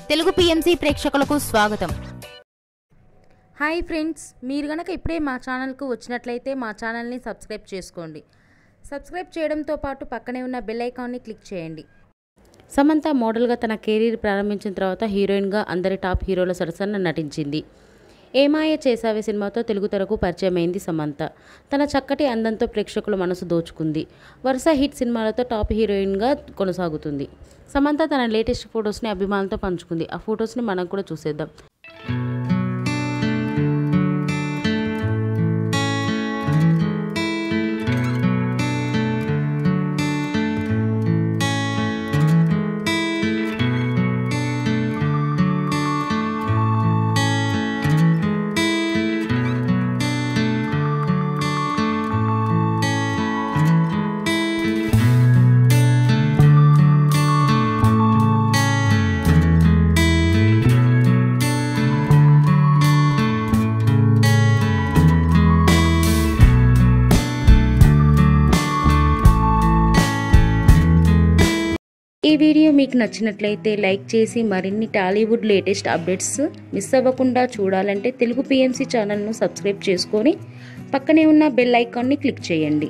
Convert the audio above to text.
Telugu PMC ప్రేక్షకులకు స్వాగతం. Hi friends, మీరు గనక ఇప్పుడే మా ఛానల్కు వచ్చినట్లయితే మా ఛానల్ని సబ్స్క్రైబ్ చేసుకోండి. సబ్స్క్రైబ్ చేయడంతో పాటు పక్కనే ఉన్న బెల్ ఐకాన్ని క్లిక్ చేయండి. సమంత మోడల్గా తన కెరీర్ ప్రారంభించిన తర్వాత హీరోయిన్గా అందరి టాప్ హీరోల సరసన నటించింది. ఏమాయ చేసావే సినిమాతో తెలుగు తెరకు పరిచయమైంది సమంత. తన చక్కటి అందంతో ప్రేక్షకుల మనసు దోచుకుంది. వరుస హిట్ సినిమాలతో టాప్ హీరోయిన్గా కొనసాగుతుంది. సమంత తన లేటెస్ట్ ఫొటోస్ని అభిమానులతో పంచుకుంది. ఆ ఫొటోస్ని మనం కూడా చూసేద్దాం. ఈ వీడియో మీకు నచ్చినట్లయితే లైక్ చేసి మరిన్ని టాలీవుడ్ లేటెస్ట్ అప్డేట్స్ మిస్ అవ్వకుండా చూడాలంటే తెలుగు పిఎంసి ఛానల్ను సబ్స్క్రైబ్ చేసుకొని పక్కనే ఉన్న బెల్ ఐకాన్ని క్లిక్ చేయండి.